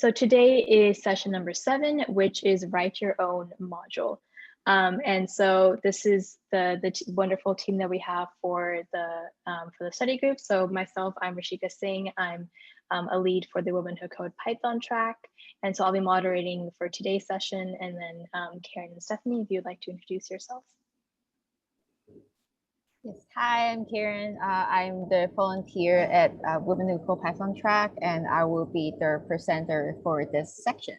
So today is session number 7, which is write your own module. And so this is the wonderful team that we have for the study group. So myself, I'm Rishika Singh. I'm a lead for the Women Who Code Python track. And so I'll be moderating for today's session. And then Karen and Stephanie, if you'd like to introduce yourselves. Yes, hi, I'm Karen. I'm the volunteer at Women Who Code Python track, and I will be the presenter for this section.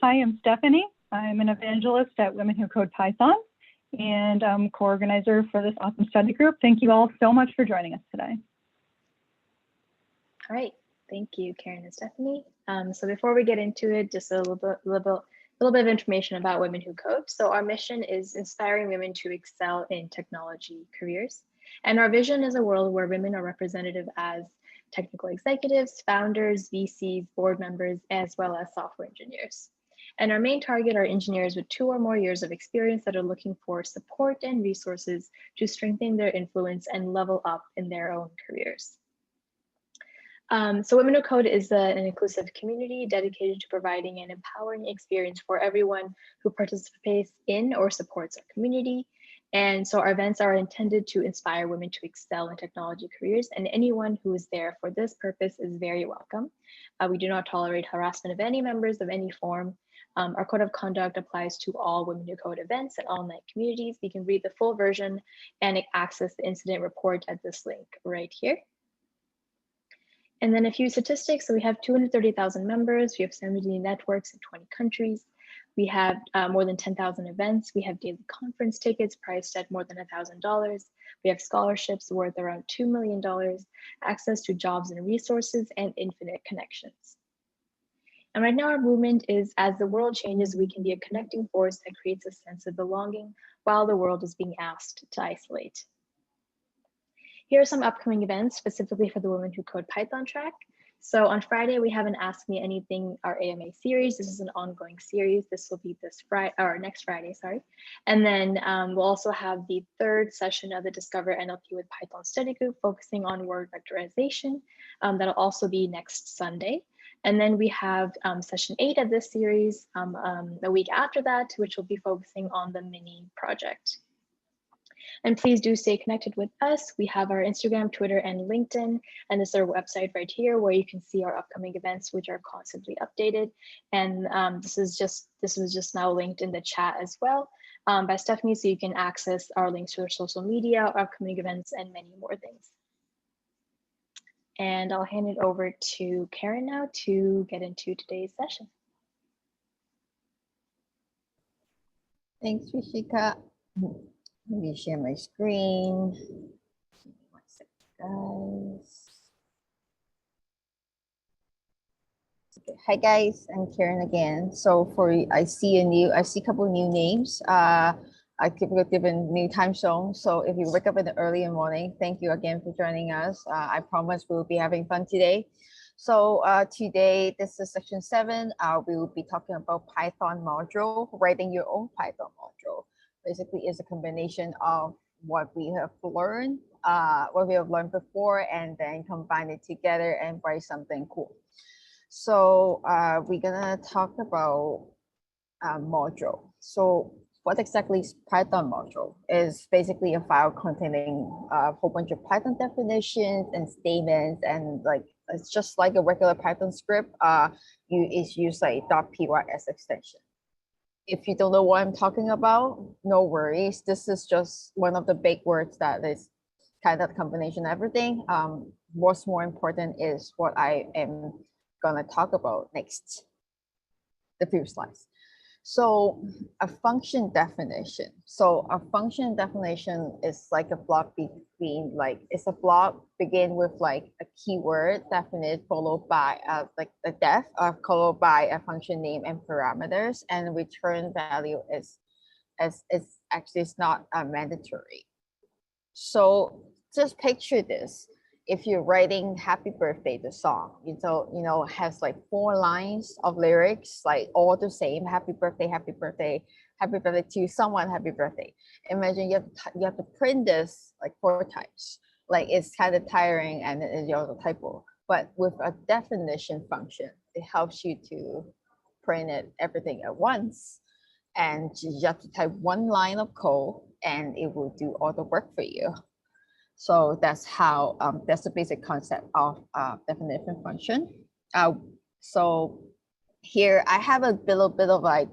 Hi, I'm Stephanie. I'm an evangelist at Women Who Code Python, and I'm co-organizer for this awesome study group. Thank you all so much for joining us today. All right, thank you, Karen and Stephanie. So before we get into it, just a little bit of information about Women Who Code. So our mission is inspiring women to excel in technology careers. And our vision is a world where women are represented as technical executives, founders, VCs, board members, as well as software engineers. And our main target are engineers with 2 or more years of experience that are looking for support and resources to strengthen their influence and level up in their own careers. So Women Who Code is an inclusive community dedicated to providing an empowering experience for everyone who participates in or supports our community. And so our events are intended to inspire women to excel in technology careers, and anyone who is there for this purpose is very welcome. We do not tolerate harassment of any members of any form. Our code of conduct applies to all Women Who Code events and online communities. You can read the full version and access the incident report at this link right here. And then a few statistics. So we have 230,000 members. We have 70 networks in 20 countries. We have more than 10,000 events. We have daily conference tickets priced at more than $1,000. We have scholarships worth around $2 million, access to jobs and resources, and infinite connections. And right now our movement is, as the world changes, we can be a connecting force that creates a sense of belonging while the world is being asked to isolate. Here are some upcoming events specifically for the Women Who Code Python track. So on Friday, we have an Ask Me Anything, our AMA series. This is an ongoing series. This will be this Friday, or next Friday, sorry. And then we'll also have the 3rd session of the Discover NLP with Python study group focusing on word vectorization. That'll also be next Sunday. And then we have session 8 of this series the week after that, which will be focusing on the mini project. And please do stay connected with us. We have our Instagram, Twitter, and LinkedIn, and this is our website right here where you can see our upcoming events, which are constantly updated. And this was just now linked in the chat as well by Stephanie, so you can access our links to our social media, our upcoming events, and many more things. And I'll hand it over to Karen now to get into today's session. Thanks, Rishika. Let me share my screen. Give me 1 second, guys. Okay. Hi guys, I'm Karen again. So I see a couple of new names. I keep a different new time zone. So if you wake up in the early morning, thank you again for joining us. I promise we'll be having fun today. So today, this is section 7. We will be talking about Python module, writing your own Python module. Basically, is a combination of what we have learned before, and then combine it together and write something cool. So we're gonna talk about module. So what exactly is Python module? Is basically a file containing a whole bunch of Python definitions and statements, and like it's just like a regular Python script. It's used like .py as extension. If you don't know what I'm talking about, no worries. This is just one of the big words that is kind of a combination of everything. What's more important is what I am gonna talk about next, the few slides. So a function definition. So a function definition is like a block between, like it's a block begin with like a keyword definite followed by like a def followed by a function name and parameters, and return value is actually it's not mandatory. So just picture this. If you're writing happy birthday, the song, has like 4 lines of lyrics, like all the same, happy birthday, happy birthday, happy birthday to someone, happy birthday. Imagine you have to print this like 4 times. Like it's kind of tiring, and you have a typo. But with a definition function, it helps you to print it everything at once. And you have to type one line of code and it will do all the work for you. So that's how, that's the basic concept of definition function. So here I have a little bit of like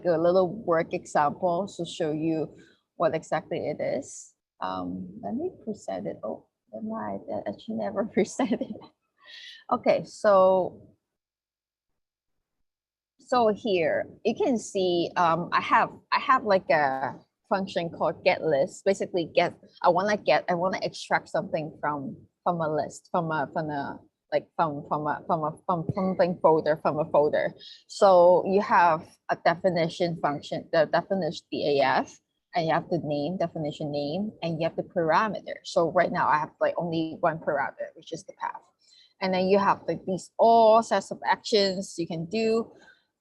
a little work example to show you what exactly it is. Let me present it. Oh, I actually never presented it. Okay, so here you can see I have like a function called get list. Basically, I want to extract something from a list, from something folder, from a folder. So you have a definition function, the definition DAF, and you have the name, definition name, and you have the parameter. So right now I have like only one parameter, which is the path. And then you have like these all sets of actions you can do.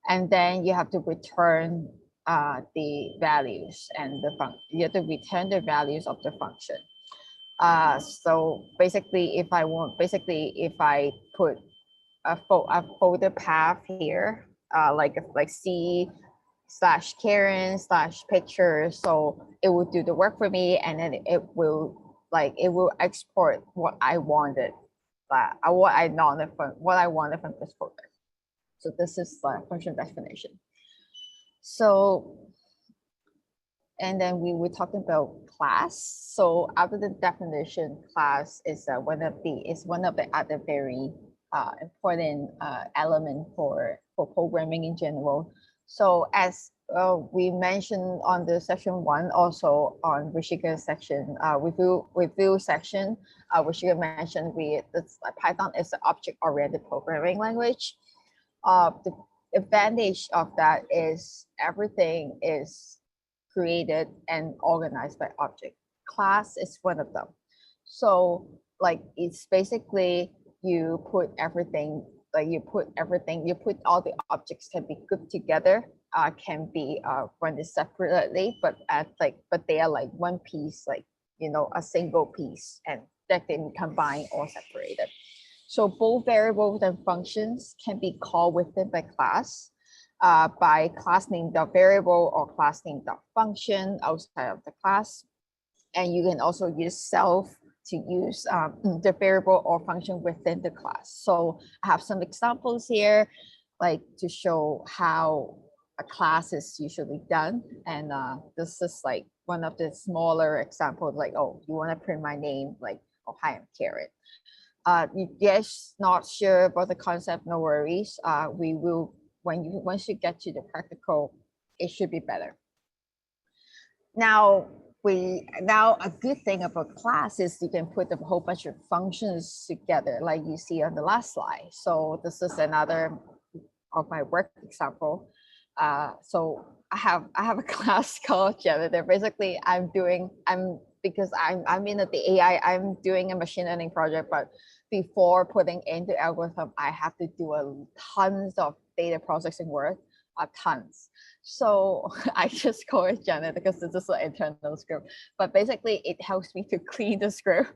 And then you have to return the values and you have to return the values of the function. So basically, if I put a folder path here, like C/Karen/picture, so it will do the work for me, and then it will export what I wanted, what I wanted from this folder. So this is the function definition. So, and then we were talking about class. So after the definition, class is one of the other very important element for programming in general. So as we mentioned on the section 1, also on Rishika's section, review section, Rishika mentioned Python is an object-oriented programming language. The advantage of that is everything is created and organized by object. Class is one of them. So like it's basically you put everything, you put all the objects can be grouped together, can be run separately, but they are like one piece, like a single piece, and that can be combined or separated. So both variables and functions can be called within the class by class name variable or class name function outside of the class. And you can also use self to use the variable or function within the class. So I have some examples here, like to show how a class is usually done. And this is like one of the smaller examples, like, oh, you want to print my name, like, oh, hi, I'm Karen. Yes, not sure about the concept, no worries. We will, once you get to the practical, it should be better. Now a good thing about class is you can put a whole bunch of functions together, like you see on the last slide. So this is another of my work example. So I have a class called janitor. Basically, because I'm in the AI, I'm doing a machine learning project, but before putting into algorithm, I have to do tons of data processing work, tons. So I just call it janitor because this is an internal script. But basically, it helps me to clean the script,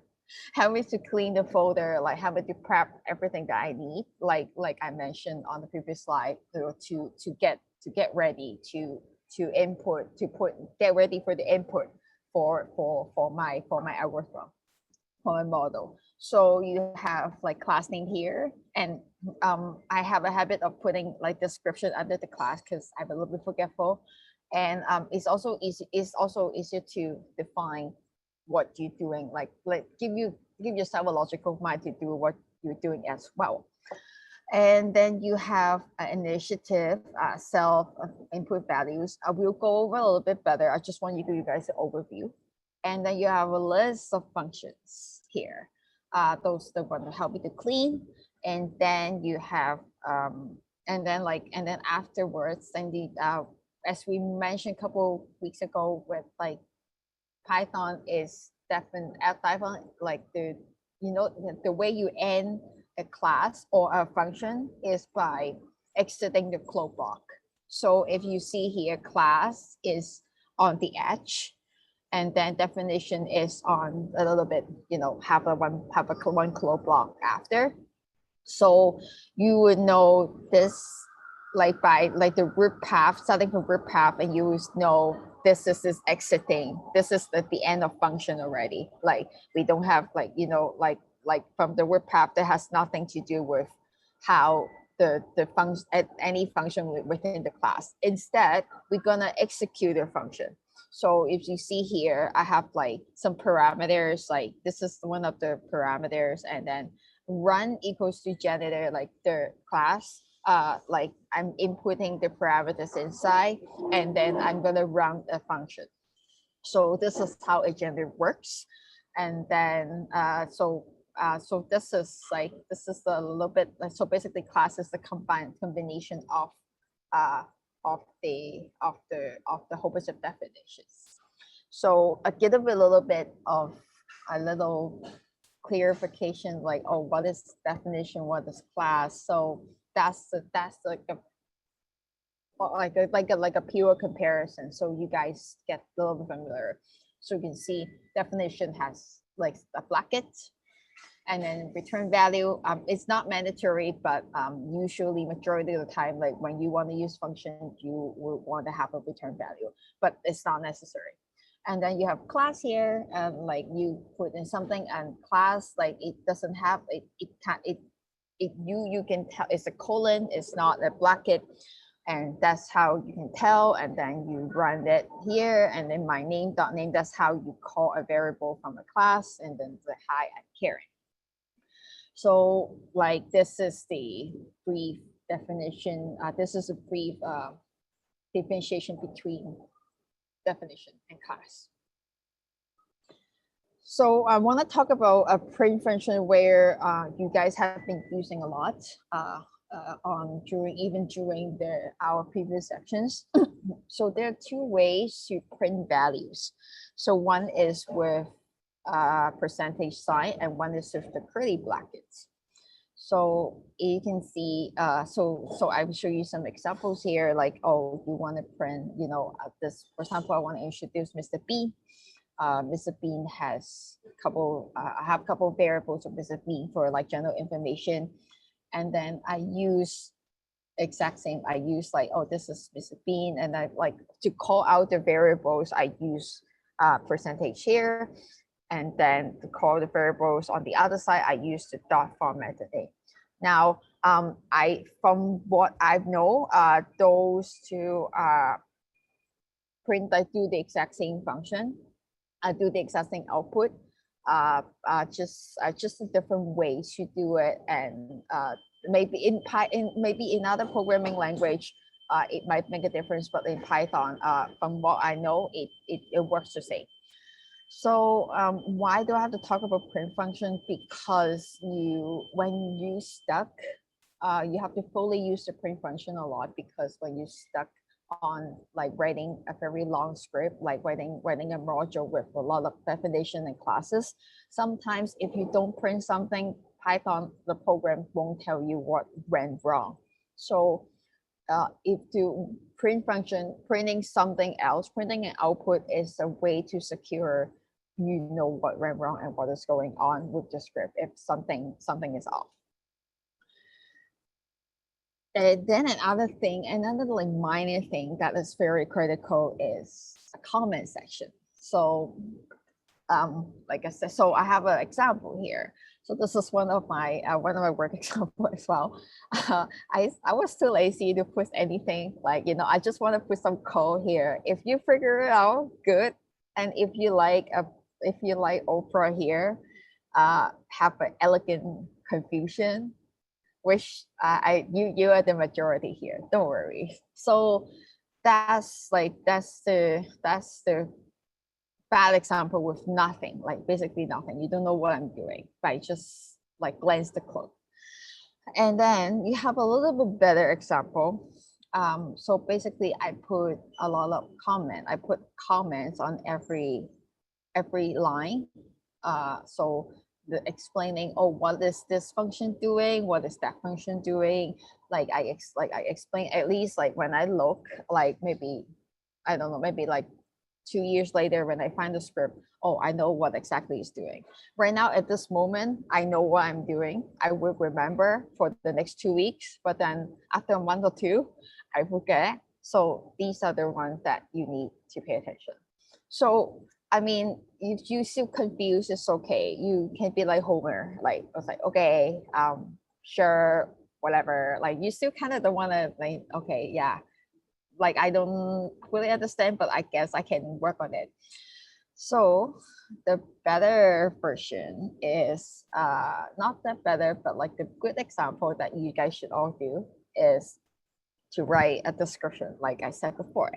help me to clean the folder, like help me to prep everything that I need, like I mentioned on the previous slide, to get ready to input, get ready for the input for my algorithm, for my model. So you have like class name here, and I have a habit of putting like description under the class because I'm a little bit forgetful, and it's also easier to define what you're doing, like give yourself a logical mind to do what you're doing as well. And then you have an initiative, self input values. I will go over a little bit better. I just want to give you guys an overview. And then you have a list of functions here. Those that want to help you to clean. And then you have, and then afterwards, then as we mentioned a couple weeks ago, with like Python is definitely Python, like the way you end a class or a function is by exiting the close block. So if you see here, class is on the edge, and then definition is on a little bit, have a one close block after. So you would know this like by like the root path, starting from root path, and you would know this is exiting. This is the end of function already. Like we don't have like, you know, like from the root path that has nothing to do with how the function at any function within the class. Instead, we're gonna execute a function. So if you see here, I have like some parameters, like this is one of the parameters, and then run equals to janitor, like the class, like I'm inputting the parameters inside, and then I'm gonna run a function. So this is how a janitor works. And then so this is like, this is a little bit like, so basically class is the combination of the whole bunch of definitions. So I give them a little bit of a little clarification, like, oh, what is definition, what is class? So that's like a pure comparison, so you guys get a little bit familiar. So you can see definition has like a bracket, and then return value. It's not mandatory, but usually majority of the time, like when you want to use function, you will want to have a return value, but it's not necessary. And then you have class here, and like you put in something, and class, like it doesn't have you can tell it's a colon, it's not a bracket, and that's how you can tell. And then you run it here, and then my name dot name, that's how you call a variable from a class, and then the hi and Karen. So like this is the brief definition. This is a brief differentiation between definition and class. So I want to talk about a print function where you guys have been using a lot during our previous sections. So there are two ways to print values. So one is with percentage sign, and one is with the curly brackets. So you can see, so I will show you some examples here, like, oh, you want to print, you know, this, for example, I want to introduce Mr. B. Mr. Bean has a couple, I have a couple of variables of Mr. Bean for like general information. And then I use exact same, I use like, oh, this is Mr. Bean. And I like to call out the variables, I use percentage here. And then to call the variables on the other side, I use the dot format today. Now, from what I know, those two print, I do the exact same function. I do the exact same output, just a different way to do it. And maybe in other programming language, it might make a difference, but in Python, from what I know, it works the same. So why do I have to talk about print function? Because when you stuck, you have to fully use the print function a lot, because when you stuck on like writing a very long script, like writing a module with a lot of definition and classes, sometimes if you don't print something, Python, the program won't tell you what went wrong. So if to print function, printing something else, printing an output is a way to secure, you know, what went wrong and what is going on with the script if something is off. And then another like minor thing that is very critical is a comment section. So like I said, so I have an example here. So this is one of my work example as well. I was too lazy to put anything, like, you know, I just want to put some code here. If you figure it out, good. And if you like Oprah here, have an elegant confusion, which you are the majority here. Don't worry. So that's the bad example with nothing, like basically nothing. You don't know what I'm doing, but I just like glance the code. And then you have a little bit better example. So basically I put a lot of comment. I put comments on every line. So the explaining, oh, what is this function doing? What is that function doing? Like I explain, at least like when I look, like maybe, I don't know, maybe like 2 years later, when I find the script, oh, I know what exactly it's doing. Right now, at this moment, I know what I'm doing. I will remember for the next 2 weeks, but then after a month or two, I forget. So these are the ones that you need to pay attention. So, I mean, if you still confused, it's okay. You can be like Homer, like, I was like, okay, sure, whatever. Like, you still kind of don't want to, like, okay, yeah, like, I don't really understand, but I guess I can work on it. So the better version is not that better, but like the good example that you guys should all do is to write a description, like I said before.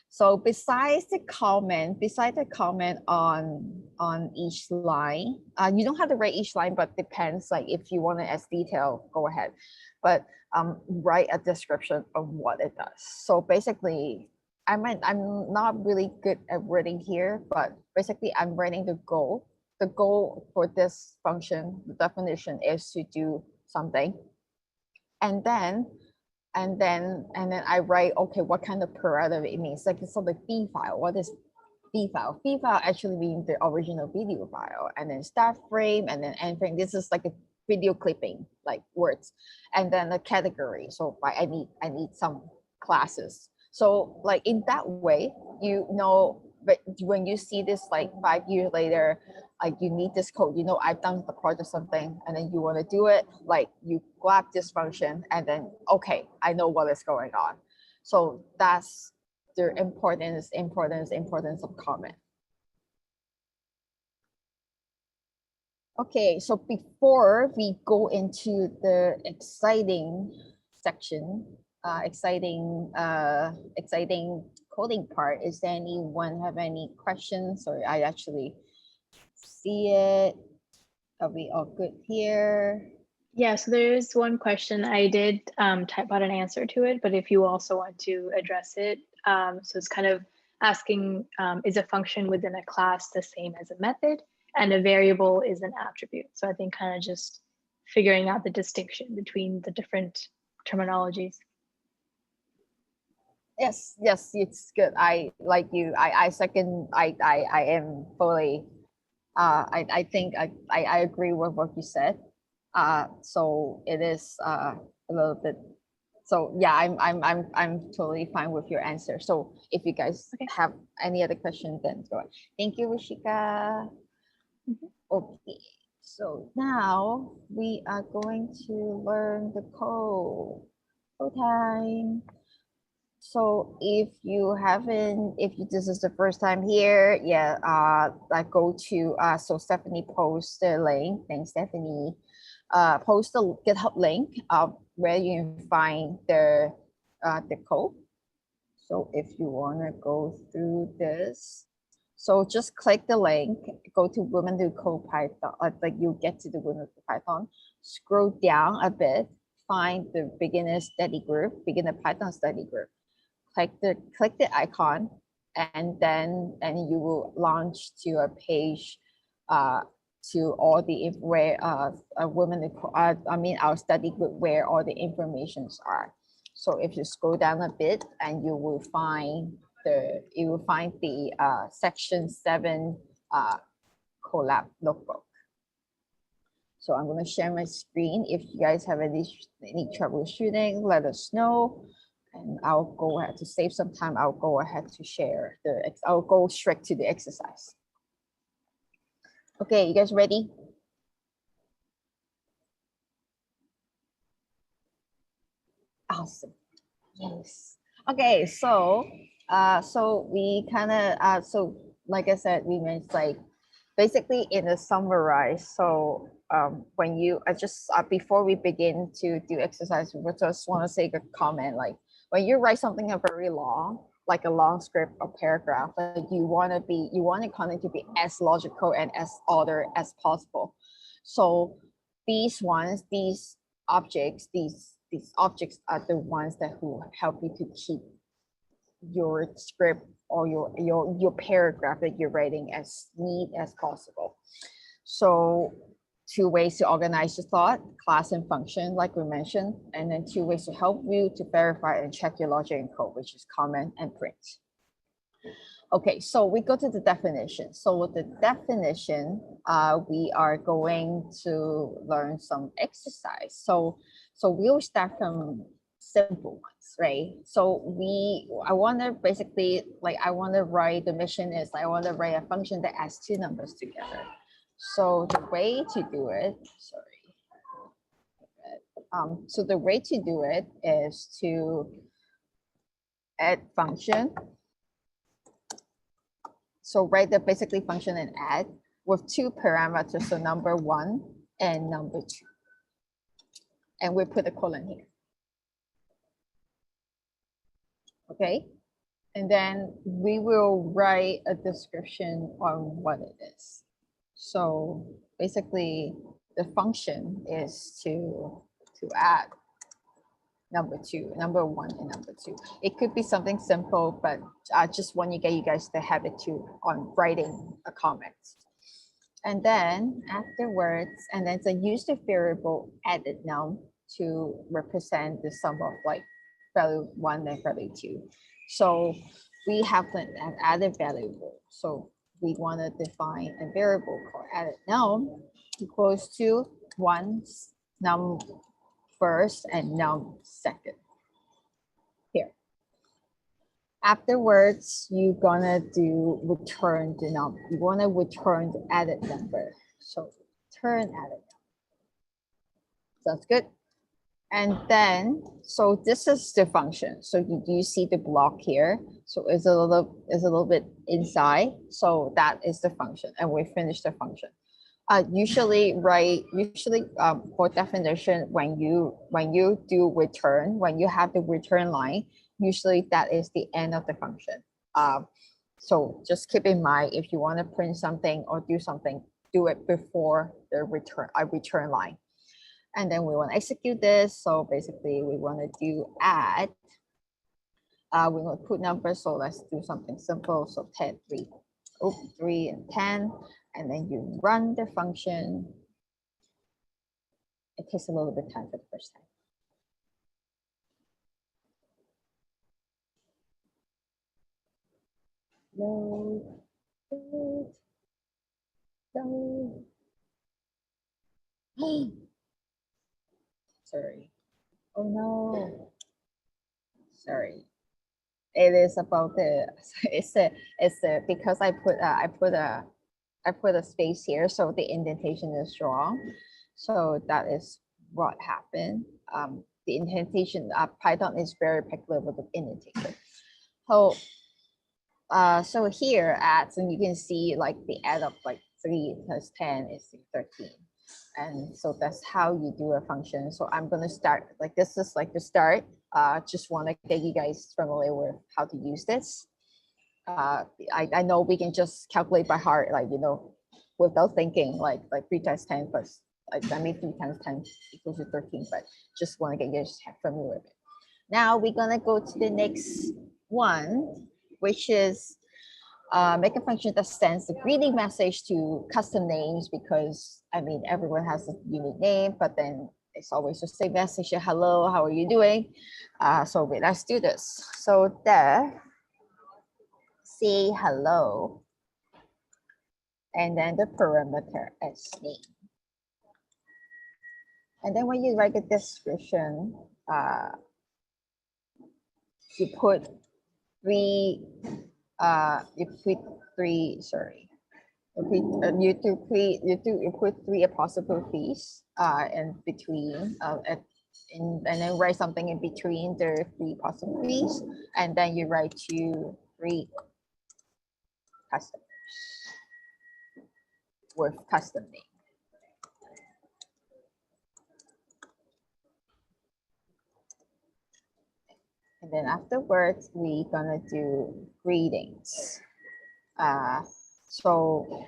So besides the comment on each line, you don't have to write each line, but depends. Like if you want it as detailed, go ahead. But write a description of what it does. So basically, I'm not really good at writing here, but basically I'm writing the goal. The goal for this function, the definition is to do something, and then I write, okay, what kind of parameter it means. Like, so the B file, what is B file? B file actually means the original video file, and then start frame, and then end frame. This is like a video clipping, like words, and then the category. So I need some classes. So like in that way, you know, but when you see this like 5 years later, like you need this code, you know, I've done the project something, and then you want to do it, like you grab this function, and then, okay, I know what is going on. So that's the importance of comment. Okay, so before we go into the exciting section, exciting coding part, is there anyone have any questions? Or I actually see it. Are we all good here? Yeah, so there is one question. I did type out an answer to it, but if you also want to address it, so it's kind of asking, is a function within a class the same as a method? And a variable is an attribute. So I think kind of just figuring out the distinction between the different terminologies. Yes, it's good. I like you. I second. I am fully. I think I agree with what you said. So it is a little bit. So yeah, I'm totally fine with your answer. So if you guys have any other questions, then go ahead. Thank you, Rishika. Okay, so now we are going to learn the code. Code time. So if you haven't, this is the first time here, yeah, like go to, so Stephanie posts the link. Thanks, Stephanie. Post the GitHub link where you can find the code. So if you want to go through this, so just click the link, go to WWCode Python, like you get to the WWCode Python, scroll down a bit, find the beginner Python study group. Click the icon, and you will launch to a page to all the where our study group, where all the informations are. So if you scroll down a bit, and you will find the section 7 collab notebook. So I'm going to share my screen. If you guys have any troubleshooting, let us know. And I'll go ahead to save some time. I'll go ahead to share I'll go straight to the exercise. Okay, you guys ready? Awesome. Yes. Okay, so we kind of so like I said, we meant like basically in a summarize. So when you before we begin to do exercise, we just want to say a comment, like when you write something very long, like a long script or paragraph, like you want the content to be as logical and as ordered as possible. So these objects are the ones that will help you to keep your script or your paragraph that you're writing as neat as possible. So 2 ways to organize your thought: class and function, like we mentioned, and then 2 ways to help you to verify and check your logic and code, which is comment and print. Okay, so we go to the definition. So with the definition, we are going to learn some exercise. So we'll start from simple ones, right? So I want to basically, like, I want to write, the mission is I want to write a function that adds two numbers together. So the way to do it, sorry. So the way to do it is to add function. So write the basically function and add with two parameters, so number 1 and number 2. And we put a colon here. Okay. And then we will write a description on what it is. So basically the function is to add number 1 and number 2. It could be something simple, but I just want to get you guys the habit on writing a comment. And then afterwards, and then so use the variable added noun to represent the sum of like value 1 and value 2. So we have an added variable. So we want to define a variable called added noun equals to 1 num first and num second. Here. Afterwards, you're gonna do return the number. You wanna return the added number. So return added number. Sounds good. And then, so this is the function. So you see the block here. So it's a little bit inside. So that is the function, and we finished the function. Usually for definition, when you do return, when you have the return line, usually that is the end of the function. So just keep in mind, if you want to print something or do something, do it before the return line. And then we want to execute this. So basically we want to do add. We want to put numbers. So let's do something simple. So 3 and 10. And then you run the function. It takes a little bit of time for the first time. Load, load, load. Sorry. Oh no. Sorry. It is about the. It's because I put a space here, so the indentation is wrong. So that is what happened. The indentation, Python is very particular with the indentation. So here and you can see like the add up like 3 plus 10 is 13. And so that's how you do a function. So I'm going to start, like this is like the start. Just want to get you guys familiar with how to use this. I know we can just calculate by heart, like, without thinking, like 3 times 10 plus, like 3 times 10 equals to 13, but just want to get you familiar with it. Now we're going to go to the next one, which is make a function that sends a greeting message to custom names, because everyone has a unique name, but then it's always the same message, hello, how are you doing? So let's do this. So there, say hello, and then the parameter is name. And then when you write a description, you put three you put 3 apostrophes in between, and then write something in between the 3 apostrophes, and then you write to 3 customers with custom name. And then afterwards, we're gonna do greetings. So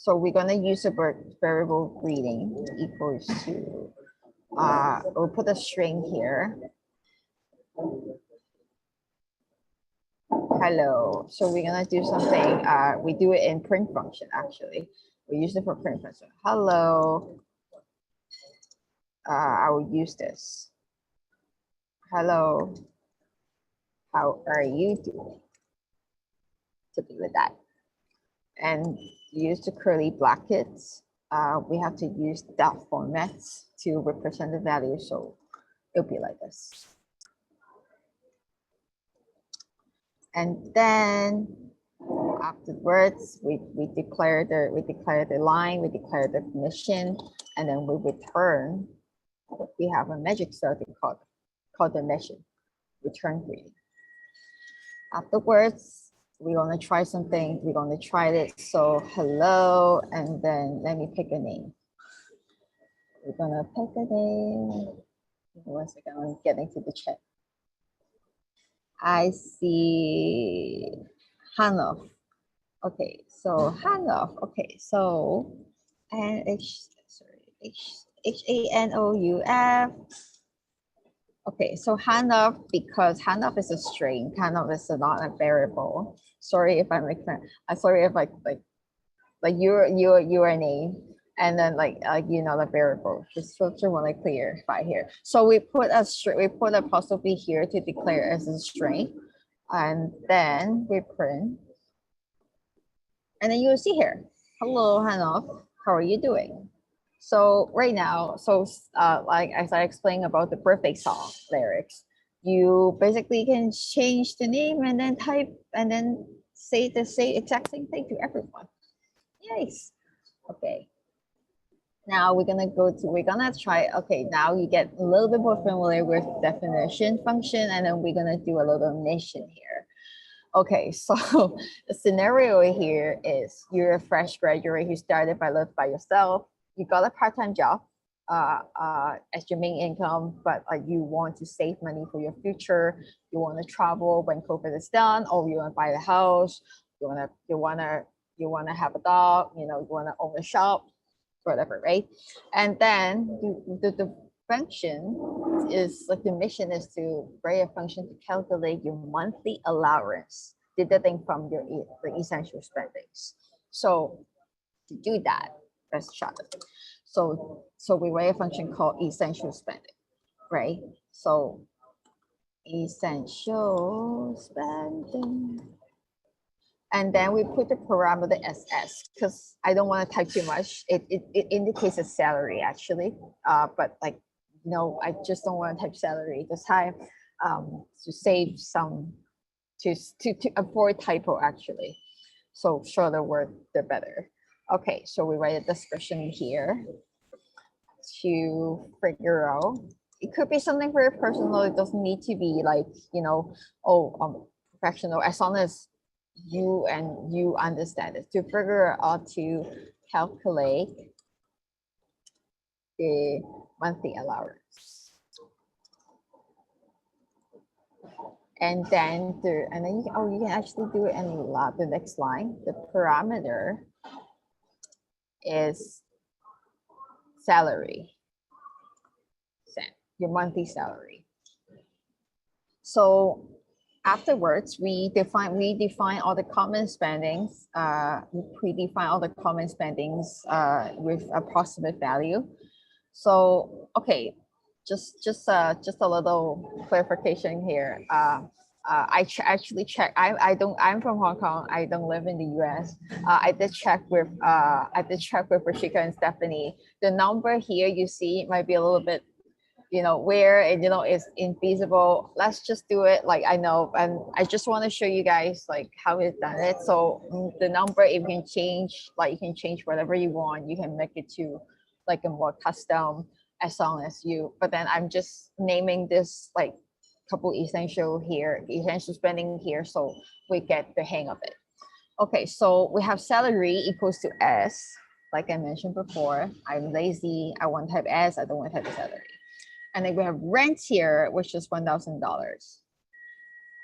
we're gonna use a variable greeting equals to, we'll put a string here. Hello. So we're gonna do something, we do it in print function actually. We use it for print function. Hello. I will use this. Hello. How are you doing? to do with that. And use the curly brackets. We have to use that formats to represent the value. So it'll be like this. And then afterwards, we declare the line, we declare the mission, and then we return. We have a magic circle called the mission, return green. Afterwards, we're gonna try something. We're gonna try it. So hello, and then let me pick a name. We're gonna pick a name. One second, I'm getting to the chat. I see Hanof. Okay, so Hanof. Okay, so Hanouf. Okay, so Hanof, because Hanof is a string, Hanof is not a variable. Sorry if I make that. I'm sorry if like your name, and then you know the variable. Just want to clarify here. So we put a string, we put apostrophe here to declare as a string, and then we print, and then you'll see here. Hello, Hanof, how are you doing? So right now, like as I explained about the birthday song lyrics, you basically can change the name and then type and then say the exact same thing to everyone. Nice. Okay. Now we're gonna try, okay, now you get a little bit more familiar with definition function, and then we're gonna do a little mission here. Okay, so the scenario here is you're a fresh graduate who started by live by yourself. You got a part-time job as your main income, but you want to save money for your future. You want to travel when COVID is done, or you want to buy a house. You want to have a dog. You want to own a shop, whatever, right? And then the function is the mission is to write a function to calculate your monthly allowance, deducting from the essential spendings. So to do that, let's shut it. So we write a function called essential spending, right? So essential spending. And then we put the parameter as S, because I don't want to type too much. It indicates a salary actually, but I just don't want to type salary this time to save some, to avoid typo actually. So shorter word, the better. Okay, so we write a description here to figure out. It could be something very personal. It doesn't need to be professional, as long as you understand it. To figure out to calculate the monthly allowance. And then you can actually do it in the next line. The parameter is salary, your monthly salary. So afterwards, we define all the common spendings. We predefine all the common spendings with approximate value. So okay, just a little clarification here. I actually check. I'm from Hong Kong. I don't live in the US. I did check with Rishika and Stephanie. The number here you see might be a little bit, where it's infeasible. Let's just do it. I know, and I just want to show you guys how we've done it. So the number, if you can change, you can change whatever you want. You can make it to a more custom, as long as you. But then I'm just naming this couple essential spending here, so we get the hang of it. Okay, so we have salary equals to S, like I mentioned before. I'm lazy, I want to type S, I don't want to type salary. And then we have rent here, which is $1,000.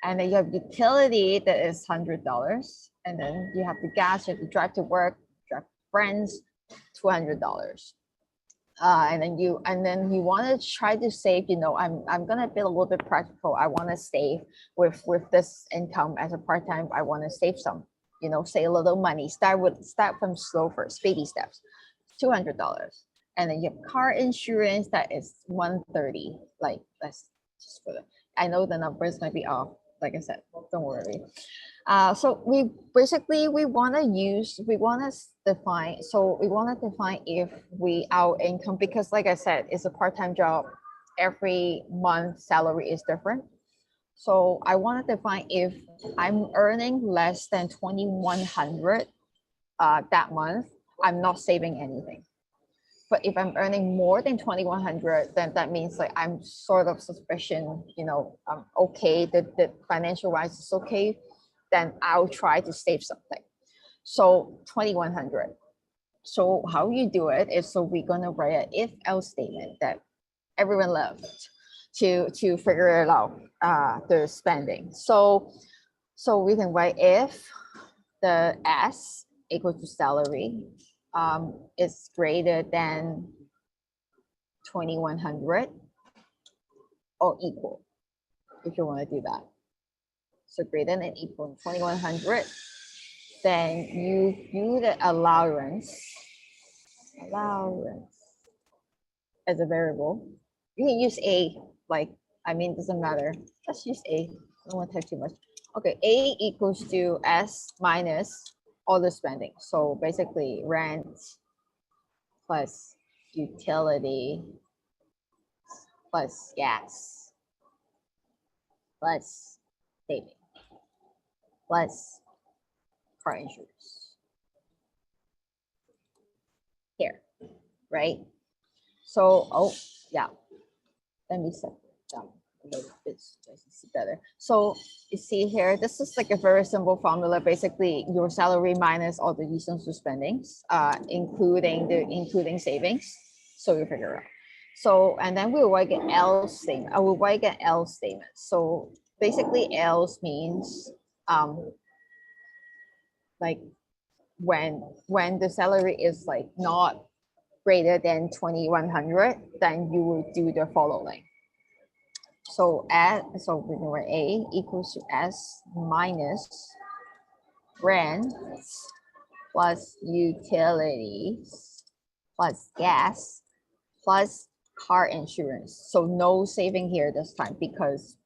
And then you have utility that is $100. And then you have the gas, you have to drive to work, drive friends, $200. And then you want to try to save. I'm gonna be a little bit practical. I want to save with this income as a part-time. I want to save some, save a little money. Start from slow first, baby steps. $200, and then you have car insurance that is $130. Let's just put it. I know the numbers might be off. like I said, don't worry. So we basically we want to define. So we want to define if our income, because like I said, it's a part-time job. Every month salary is different. So I want to define if I'm earning less than 2,100 that month, I'm not saving anything. But if I'm earning more than 2,100, then that means like I'm sort of suspicion, okay, the financial wise is okay, then I'll try to save something. So 2,100. So how you do it is, so we're gonna write an if else statement that everyone loves to figure it out, the spending. So we can write if the S equal to salary is greater than 2,100 or equal, if you want to do that. So greater than equal 2,100, then you do the allowance as a variable. You can use A, doesn't matter. Let's use A. I don't want to type too much. Okay, A equals to S minus all the spending. So basically rent plus utility plus gas plus saving plus car insurance. Here, right? So, let me set it down a little bit so I can see better. So you see here, this is like a very simple formula. Basically, your salary minus all the essential spendings, including savings. So you figure out. So, and then we'll write an else statement. I will write an else statement. So basically, else means like when the salary is like not greater than 2,100, then you will do the following. So we can write A equals to S minus rent plus utilities plus gas plus car insurance. So no saving here this time, because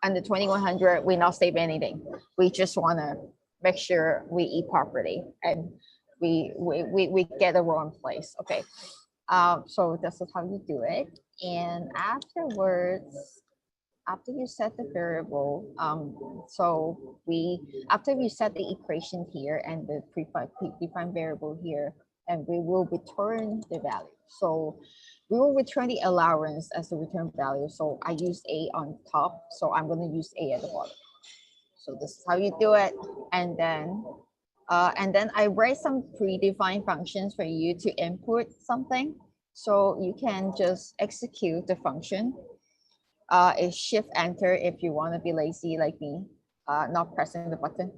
under 2,100, we not save anything. We just want to make sure we eat properly and we get the wrong place. Okay. So this is how you do it. And afterwards, after you set the variable, after we set the equation here and the predefined variable here, and we will return the value. So we will return the allowance as the return value. So I use A on top, so I'm going to use A at the bottom. So this is how you do it. And then I write some predefined functions for you to input something. So you can just execute the function. Is shift enter if you want to be lazy like me, not pressing the button.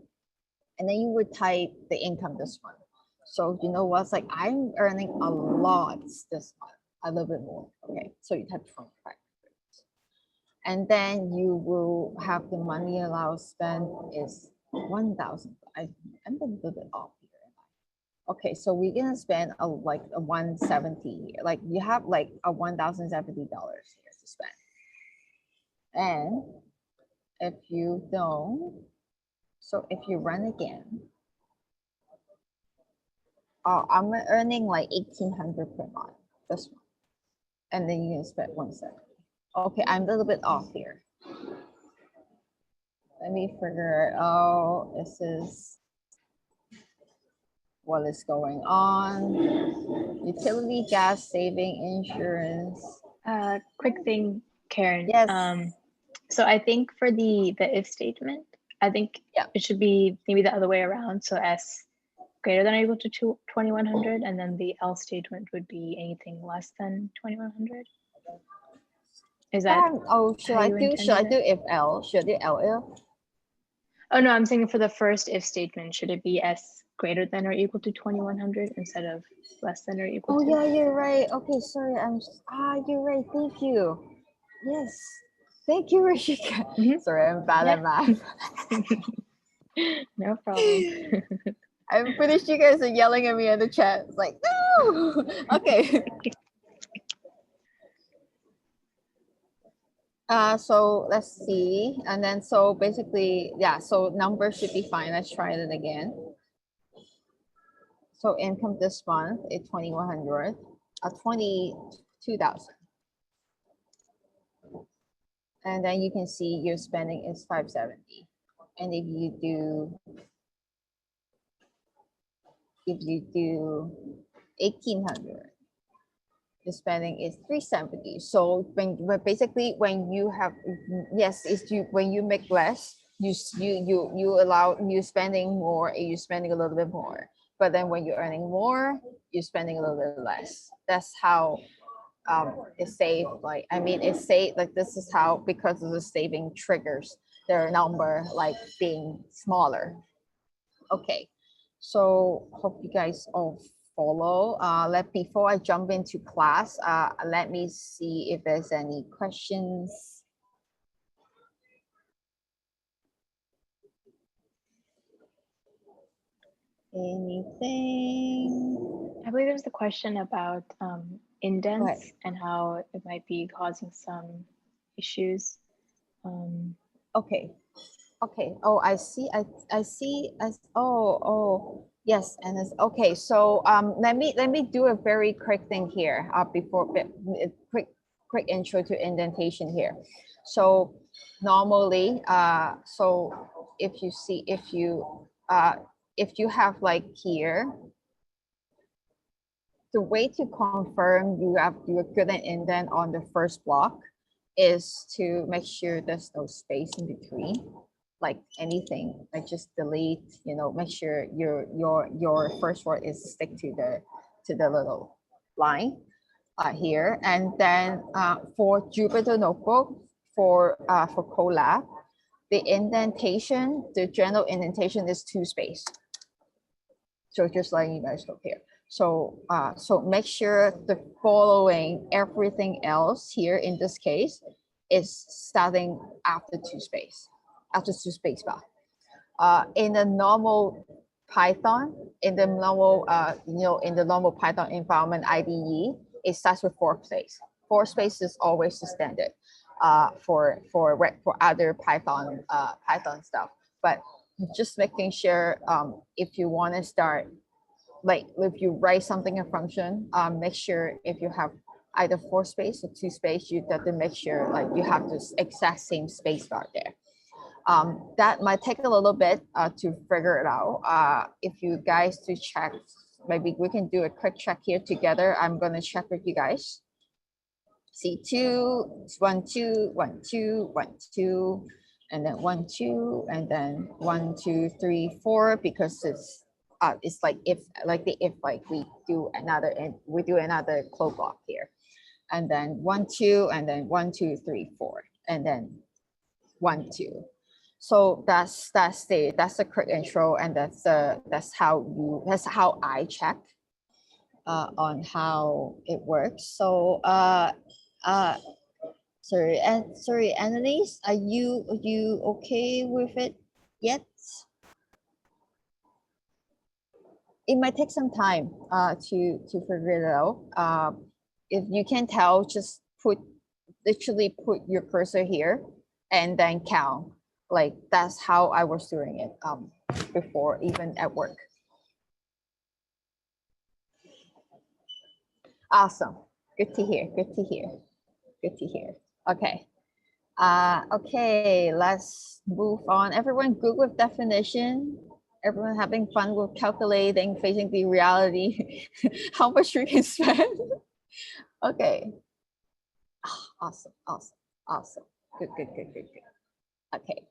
And then you would type the income this month. So you know what's like, I'm earning a lot this month, a little bit more. Okay, so you type 25. And then you will have the money allowed spent is 1,000. I'm a little bit off here. Okay, so we're gonna spend a 170 here. Like you have like a $1,070 here to spend. And if you don't, so if you run again, I'm earning like 1,800 per month this month. And then you can spend 170. Okay, I'm a little bit off here. Let me figure out, this is what is going on. Utility, gas, saving, insurance. Quick thing, Karen. Yes. So I think for the if statement, I think it should be maybe the other way around. So S greater than or equal to 2,100, and then the else statement would be anything less than 2,100. Is that? Should I do if L? Should I do LL? Oh no, I'm saying for the first if statement, should it be S greater than or equal to 2,100 instead of less than or equal to? Oh yeah, you're right. Okay, sorry. You're right. Thank you. Yes. Thank you, Rishika. Sorry, I'm bad at math. No problem. I'm pretty sure you guys are yelling at me in the chat. It's like, no. Okay. So let's see. And then so basically, yeah, so numbers should be fine. Let's try it again. So income this month is 2,100, 22,000. And then you can see your spending is 570. And if you do 1,800, the spending is 370. So basically when you have, yes, it's you, when you make less, you allow you spending more and you spending a little bit more. But then when you're earning more, you're spending a little bit less. That's how it's safe. Like, I mean, it's safe. Like, this is how, because of the saving triggers their number like being smaller. Okay, so hope you guys all follow. Before I jump into class, let me see if there's any questions. Anything? I believe there was the question about indents and how it might be causing some issues. Okay. Okay. Oh, I see. I see. Oh, yes. And it's okay. So let me do a very quick thing here. Before quick intro to indentation here. So normally, so if you see, if you have like here, the way to confirm you have you're good at indent on the first block is to make sure there's no space in between, like anything, like just delete, you know, make sure your first word is stick to the little line here. And then for Jupyter Notebook, for Colab, the indentation, the general indentation is 2 space. So just letting you guys know here. So so make sure the following everything else here in this case is starting after 2 space, after 2 space bar. In the normal Python, in the normal in the normal Python environment IDE, it starts with 4 space. 4 space is always the standard for other Python Python stuff. But just making sure if you want to start, like if you write something in function, make sure if you have either 4 space or 2 space, you have to make sure like you have this exact same space bar there. That might take a little bit to figure it out. If you guys to check, maybe we can do a quick check here together. I'm gonna check with you guys. See 2, 1, 2, 1, 2, 1, 2, and then 1, 2, and then 1, 2, 3, 4, because it's like if like we do another close block here, and then 1, 2, and then 1, 2, 3, 4, and then 1, 2. So that's the quick intro, and that's how I check on how it works. So sorry, Annalise, are you okay with it yet? It might take some time to figure it out. If you can tell, just literally put your cursor here and then count. Like that's how I was doing it before, even at work. Awesome. Good to hear. Good to hear. Good to hear. Okay. Okay, let's move on. Everyone good with definition? Everyone having fun with calculating, facing the reality, how much we can spend? Okay. Awesome, awesome, awesome. Good. Okay.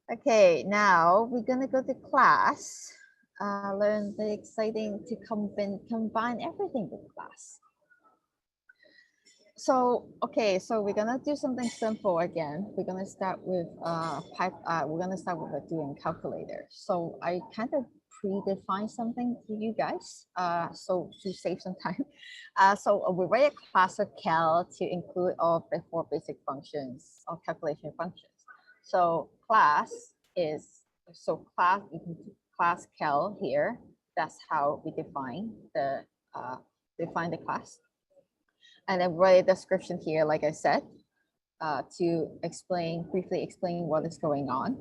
Okay, now we're gonna go to class. Learn the exciting to combine everything with class. So okay, so we're gonna do something simple again. We're gonna start with doing calculator. So I kind of predefine something for you guys, so to save some time. So we write a class of cal to include all the 4 basic functions or calculation functions. So class class cal here. That's how we define the class. And then write a description here, like I said. to briefly explain what is going on.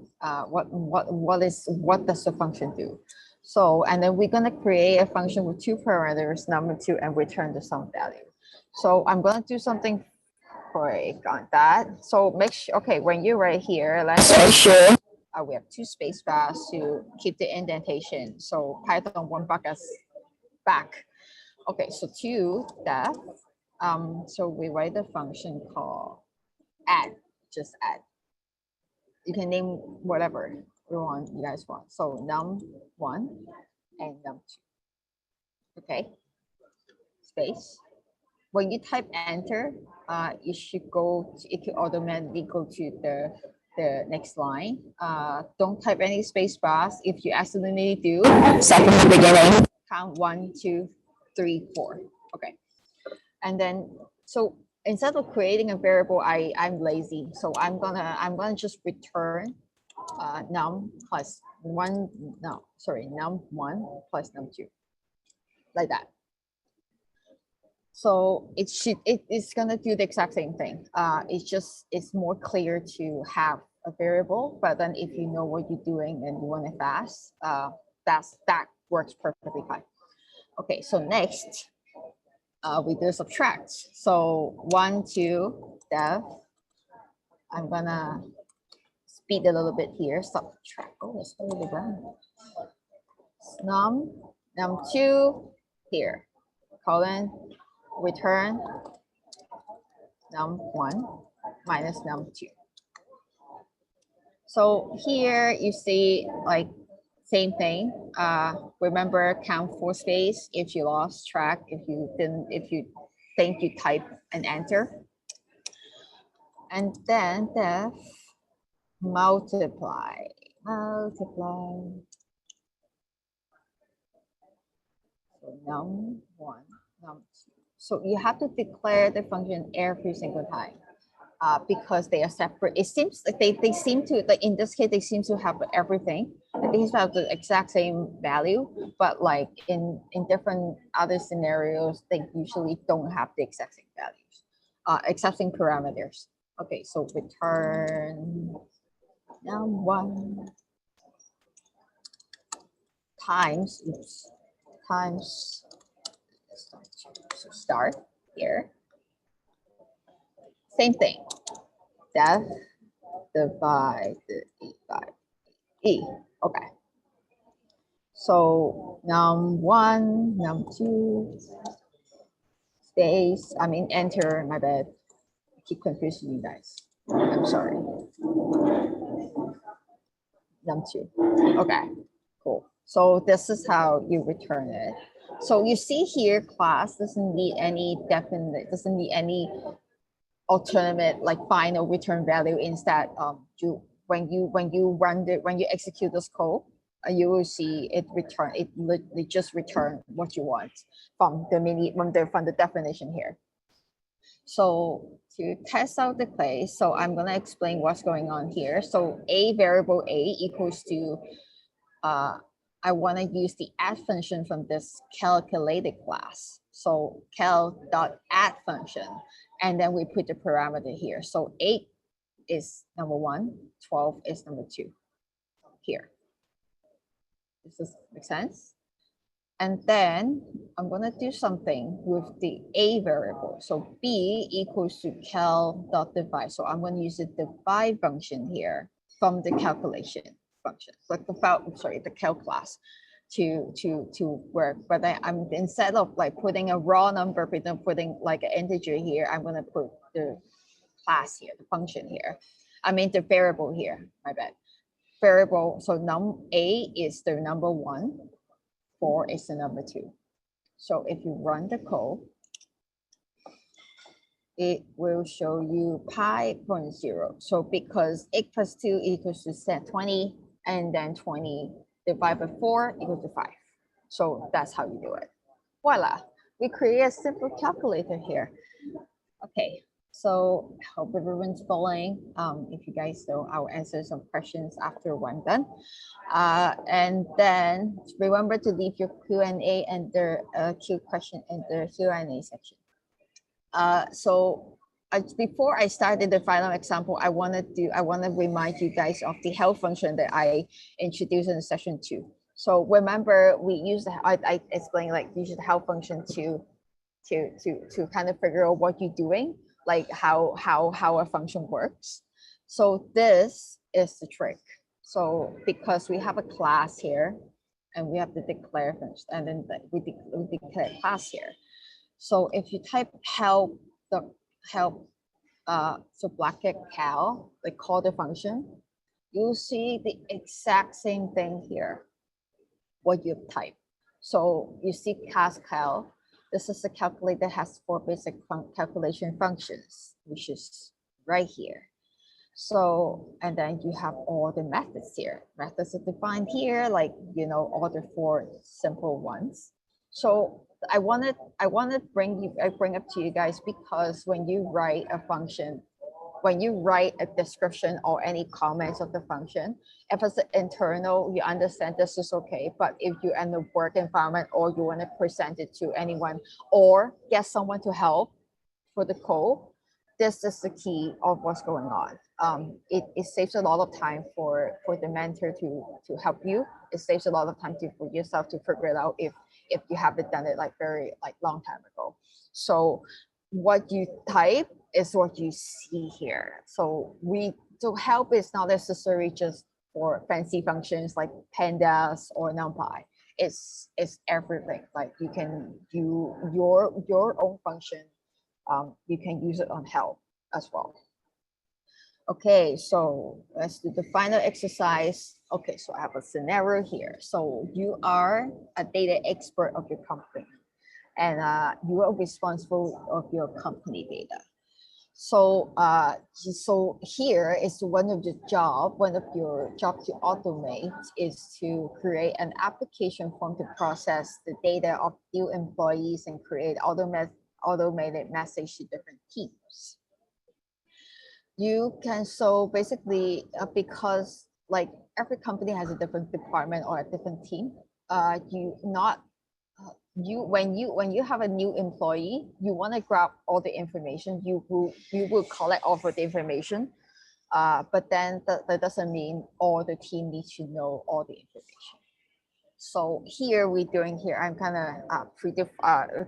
What does the function do? So, and then we're gonna create a function with two parameters, number 2, and return the sum value. So I'm gonna do something quick on that. So make sure, okay, when you're right here, let's make sure we have 2 space bars to keep the indentation. So Python 1 back. Okay, so to that, so we write the function called add, just add. You can name whatever you guys want. So num1 and num2. Okay, space. When you type enter, it should automatically go to the next line. Don't type any space bars. If you accidentally do, start from the beginning. Count 1, 2, 3, 4. Okay, and then so instead of creating a variable, I'm lazy, so I'm gonna just return num1 plus num2, like that. So it's gonna do the exact same thing. It's more clear to have a variable, but then if you know what you're doing and you want it fast, that works perfectly fine. Okay, so next we do subtract. So 1, 2, def. I'm gonna speed a little bit here. Subtract. Oh, it's already done. Num2 here. Colon, return num1 minus num2. So here you see like same thing. Remember, count 4 space if you lost track, if you think you type and enter. And then def multiply. So num1, num2. So you have to declare the function every single time. Because they are separate. It seems like they seem to, like in this case, they seem to have everything. They have the exact same value, but like in different other scenarios, they usually don't have the exact same values, accepting parameters. Okay, so return num1 times, so start here. Same thing. Def divide E by E. Okay. So num1, num2, space, enter, my bad. I keep confusing you guys. I'm sorry. Num2. Okay, cool. So this is how you return it. So you see here, class doesn't need any alternate like final return value. Instead, when you execute this code, you will see it literally just return what you want from the definition here. So to test out the case, so I'm gonna explain what's going on here. So variable a equals to I want to use the add function from this calculated class. So cal.add function, and then we put the parameter here. So 8 is number 1, 12 is number 2 here. Does this make sense? And then I'm going to do something with the a variable. So b equals to cal.divide. So I'm going to use the divide function here from the calculation function, like the cal class to work. But I'm instead of like putting a raw number, putting like an integer here, I'm going to put the class here, the function here. The variable here, my bad. Variable, so a is the number 1, 4 is the number 2. So if you run the code, it will show you pi.0. So because 8 plus 2 equals to 20, and then 20 divided by 4 equals to 5. So that's how you do it. Voila, we create a simple calculator here. Okay, so I hope everyone's following. If you guys know, I'll answer some questions after one done. And then remember to leave your Q&A and the Q question in the Q&A section. So before I started the final example, I want to remind you guys of the help function that I introduced in session 2. So remember, we used I explained like use the help function to kind of figure out what you're doing, like how a function works. So this is the trick. So because we have a class here, and we have to declare function, and then we declare class here. So if you type help so bracket cal, like call the function, you'll see the exact same thing here, what you've typed. So you see class cal, this is a calculator that has 4 basic calculation functions, which is right here. So, and then you have all the methods here. Methods are defined here, like, you know, all the 4 simple ones. So I wanted bring up to you guys, because when you write a function, when you write a description or any comments of the function, if it's internal, you understand this is okay. But if you're in the work environment, or you want to present it to anyone or get someone to help for the code, this is the key of what's going on. It saves a lot of time for the mentor to help you. It saves a lot of time for yourself to figure it out if you haven't done it like very long time ago. So what you type is what you see here. So help is not necessary just for fancy functions like pandas or numpy. It's everything. Like you can do your own function. You can use it on help as well. Okay, so let's do the final exercise. Okay, so I have a scenario here. So you are a data expert of your company, and you are responsible of your company data. So so here is one of your job to automate is to create an application form to process the data of new employees and create automated message to different teams. You can, so basically, because like every company has a different department or a different team, when you have a new employee, you want to grab all the information. You will collect all of the information, but then that doesn't mean all the team needs to know all the information. So here I'm kind of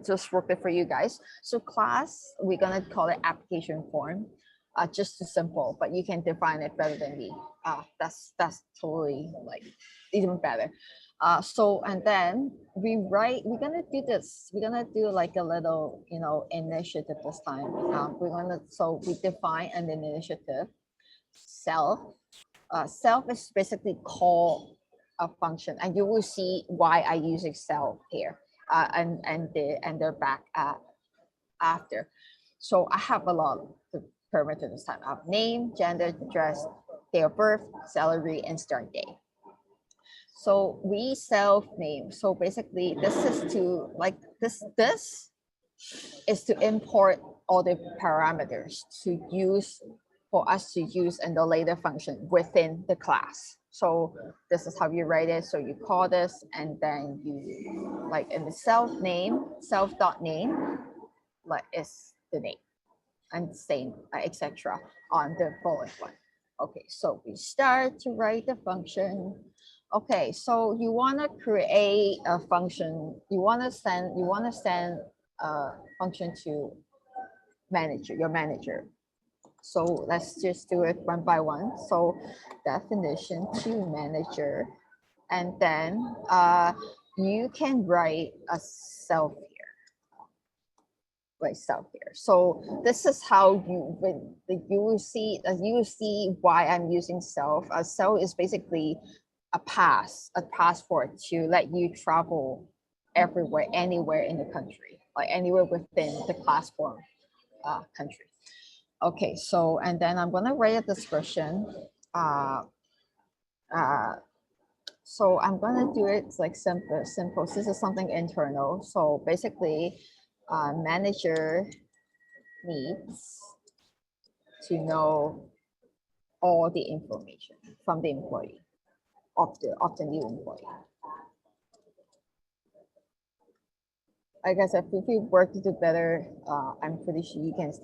just work it for you guys. So class, we're gonna call it application form, just too simple, but you can define it better than me. That's totally like even better. So and then we're gonna do this. We're gonna do like a little, initiative this time. We define an initiative. Self is basically call a function, and you will see why I use self here, and the back after. So I have a lot of parameters this time. I have name, gender, address, date of birth, salary, and start date. So we self name. So basically, this is to this is to import all the parameters for us to use in the later function within the class. So this is how you write it. So you call this, and then you like in the self.name like is the name, and same etc. on the following one. Okay, so we start to write the function. Okay, so you want to create a function. You want to send a function to your manager. So let's just do it one by one. So definition to manager, and then you can write a self here. So this is how you will see why I'm using self. A self is basically a passport to let you travel everywhere, anywhere in the country, like anywhere within the class form country. Okay, so and then I'm gonna write a description. So I'm gonna do it like simple. This is something internal. So basically, manager needs to know all the information from the employee of the new employee. I guess if we work to do better, I'm pretty sure you guys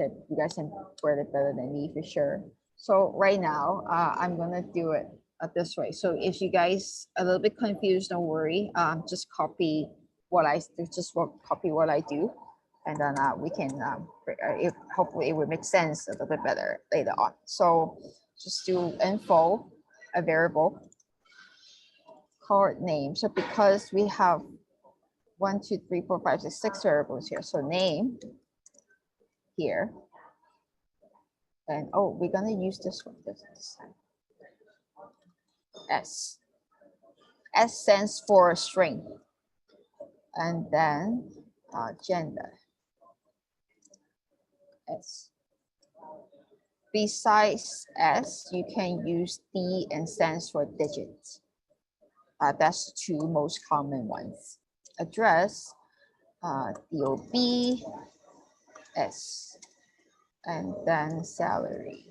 can word it better than me for sure. So right now, I'm gonna do it this way. So if you guys are a little bit confused, don't worry. Just copy copy what I do, and then we can hopefully it will make sense a little bit better later on. So just do info, a variable card name. So because we have 1, 2, 3, 4, 5, 6, 6 variables here. So name here. And oh, we're gonna use this one this time. S. S stands for string. And then gender. S. Besides S, you can use D and stands for digits. That's the two most common ones. Address, DOB, S. And then salary,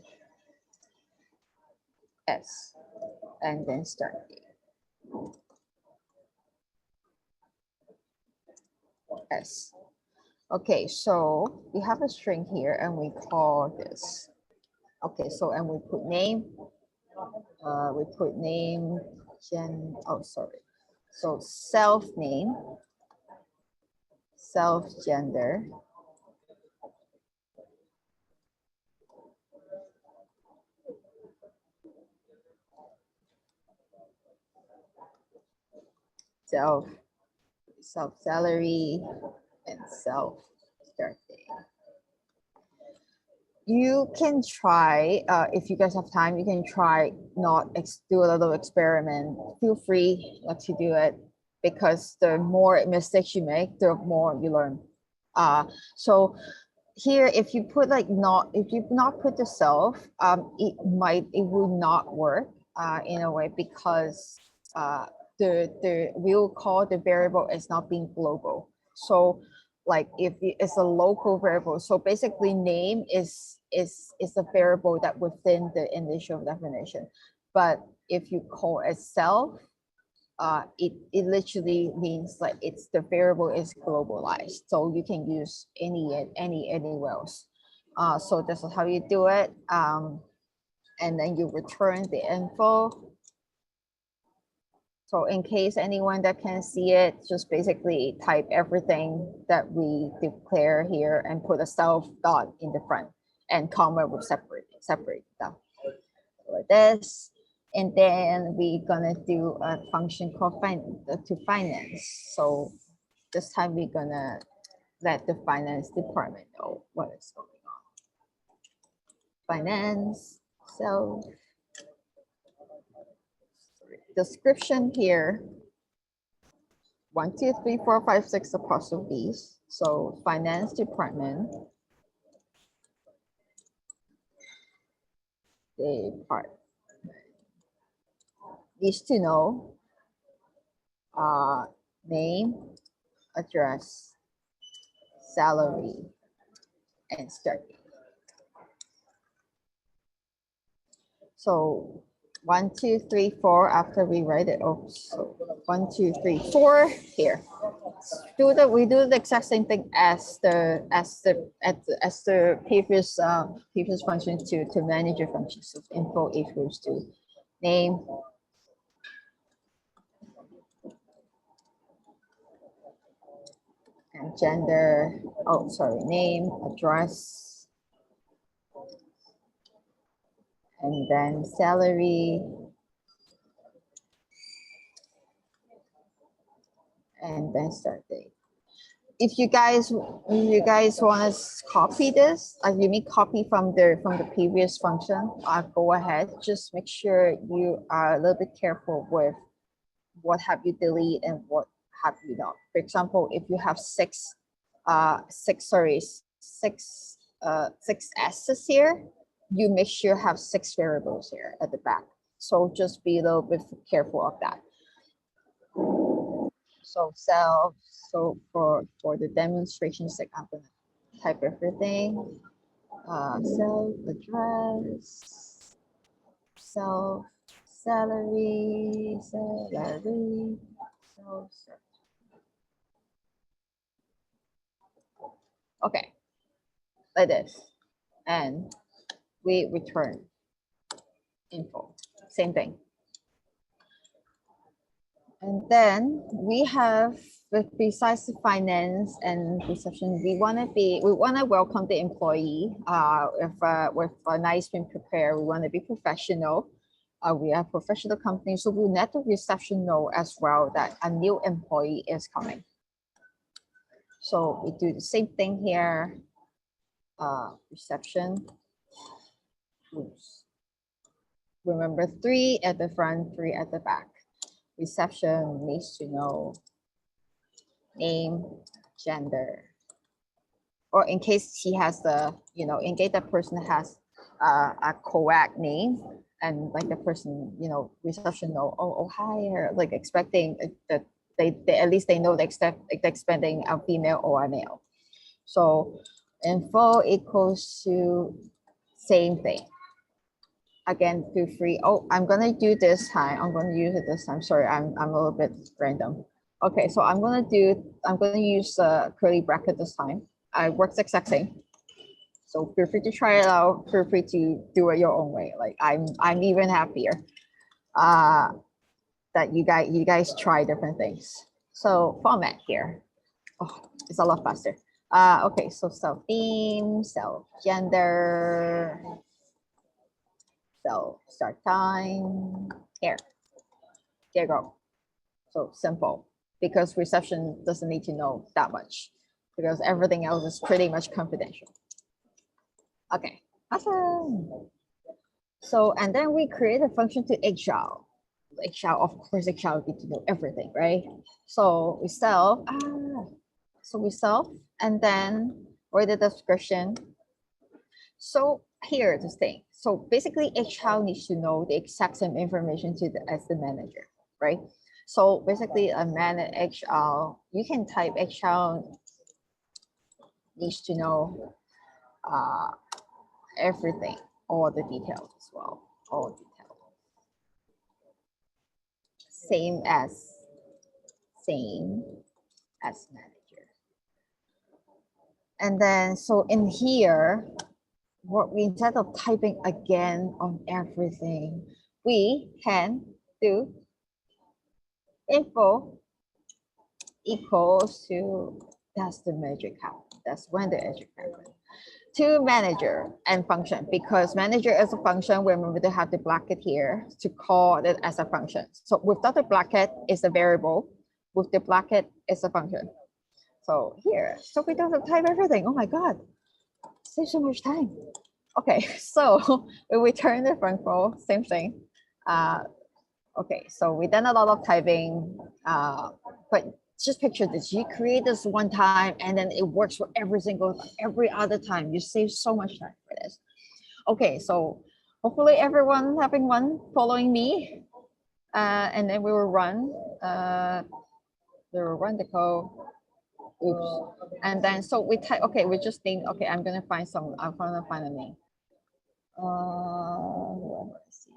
S. And then start date, S. Okay, so we have a string here and we call this. Okay, so and we put name, So self name, self gender, self salary, and self start date. You can try, if you guys have time, you can try do a little experiment. Feel free to do it, because the more mistakes you make, the more you learn. So here, if you put if you not put the self, it will not work in a way, because we'll call the variable as not being global. So like if it's a local variable, so basically name is a variable that within the initial definition. But if you call it self, it literally means like the variable is globalized, so you can use anywhere else. So this is how you do it, and then you return the info. So in case anyone that can see it, just basically type everything that we declare here and put a self dot in the front, and comma will separate them like this. And then we're gonna do a function called finance. So this time we're gonna let the finance department know what is going on. Finance, so description here, 1, 2, 3, 4, 5, 6 apostrophes. So finance department, needs to know name, address, salary, and start date. So 1, 2, 3, 4. After we write it, so 1, 2, 3, 4 here. We do the exact same thing as the previous function to manage your functions. So info equals to name, and gender. Oh, sorry, name, address, and then salary, and then start date. If you guys want to copy this, you mean copy from the previous function, go ahead. Just make sure you are a little bit careful with what have you delete and what have you not. For example, if you have six S's here, you make sure you have 6 variables here at the back. So just be a little bit careful of that. So for the demonstration sake, I'm gonna type everything. Self address, self salary, self. Okay, like this. And we return info, same thing. And then we have, besides the finance and reception, we want to welcome the employee with a nice been prepared. We want to be professional. We are a professional company, so we let the reception know as well that a new employee is coming. So we do the same thing here. Reception. Oops. Remember, 3 at the front, 3 at the back. Reception needs to know name, gender, or in case he has the, in case that person has a correct name, and like the person, reception know, oh hi, or like expecting that they at least they know they're expecting a female or a male. So info equals to same thing. Again, feel free. Oh, I'm gonna do this time. I'm gonna use it this time. Sorry, I'm a little bit random. Okay, so I'm gonna use the curly bracket this time. I works exact same. So feel free to try it out. Feel free to do it your own way. Like I'm even happier that you guys try different things. So format here. Oh, it's a lot faster. Okay, so self theme, self gender, self start time. Here you go. So simple, because reception doesn't need to know that much, because everything else is pretty much confidential. Okay, awesome. So, and then we create a function to eggshell. Eggshell, of course, eggshell need to know everything, right? So we self, and then write the description. So here the thing. So basically, eggshell needs to know the exact same information as the manager, right? So basically, a eggshell, you can type eggshell needs to know everything, all the details as well, all details. Same as manager. And then, so in here, what we, instead of typing again on everything, we can do info equals to, that's the magic happen. That's when the magic happens. To manager and function, because manager is a function, remember to have the bracket here to call it as a function. So without the bracket is a variable, with the bracket is a function. So here, so we don't have to type everything. Oh my God, save so much time. Okay, so we return the function, same thing. Okay, so we done a lot of typing, but just picture this, you create this one time and then it works for every other time. You save so much time for this. Okay, so hopefully everyone having one following me, and then we will run the code. Oops. And then so we type, okay, we just think, okay, I'm gonna find a name. Let's see.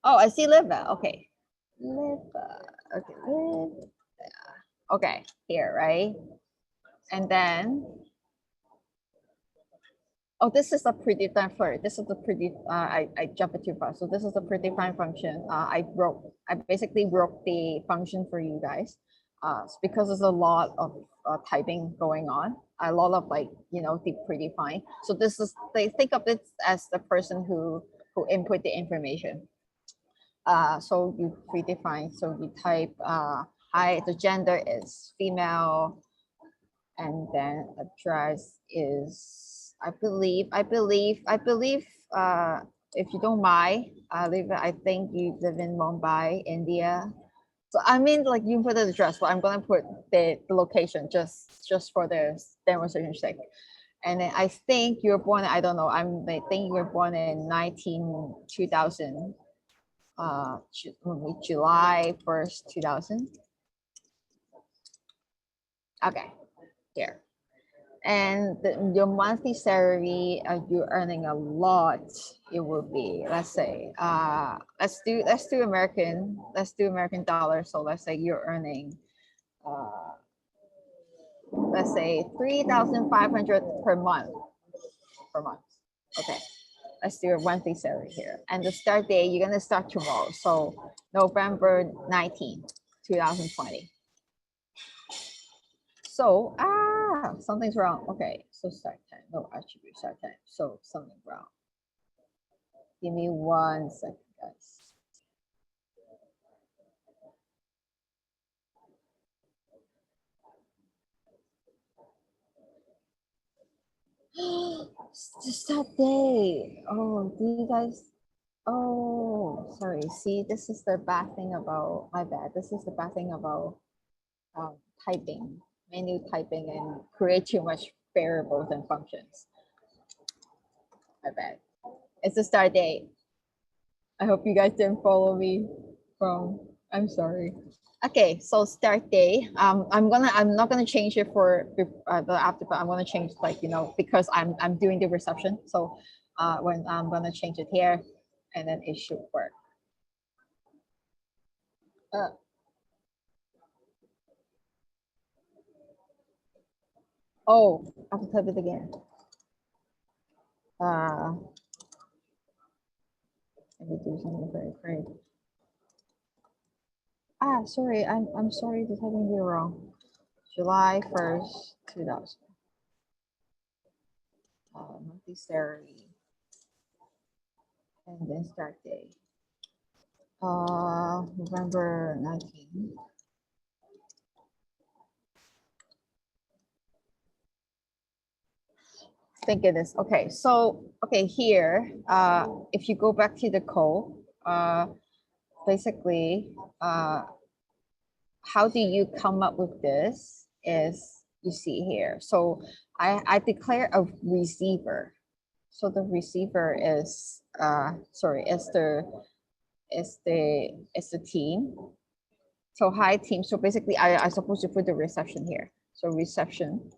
Oh, I see Liva. Okay, Liva. Okay, Liva. Okay, here, right? And then, oh, this is a predefined for this is a I jumped too fast. So this is a predefined function. I basically wrote the function for you guys, because there's a lot of typing going on, a lot of the predefined. So this is, they think of it as the person who input the information. So you predefine, so you type, hi, the gender is female, and then address is, I believe, if you don't mind, I think you live in Mumbai, India. So I mean, like, you put the address, but I'm gonna put the location just for the demonstration sake. And then I think you were born, I don't know, I think you were born in 2000. July 1st, 2000. Okay, here. And your monthly salary, you're earning a lot. It will be, let's say, let's do American dollars. So let's say you're earning, let's say 3,500 per month. Per month. Okay. Let's do a monthly salary here. And the start date, you're gonna start tomorrow. So November 19th, 2020. So, something's wrong. Okay, so start time, no attribute start time. So something wrong. Give me 1 second, guys. Just that day. Oh, do you guys? Oh, sorry. See, this is the bad thing about, my bad. This is the bad thing about typing, menu typing, and create too much variables and functions. My bad. It's the start date. I hope you guys didn't follow me from, I'm sorry. Okay, so start day. I'm not gonna change it for the after, but I'm gonna change, like, you know, because I'm doing the reception. So when I'm gonna change it here, and then it should work. Oh, I have to type it again. Let me do something very great. Sorry, I'm sorry to typing you wrong. July 1st, 2000. Monthly salary. And then start date. November 19th. Thank goodness. Okay, so here, if you go back to the code, basically, how do you come up with this is, you see here. So I declare a receiver. So the receiver is is the team. So hi team. So basically I supposed to put the reception here. So reception,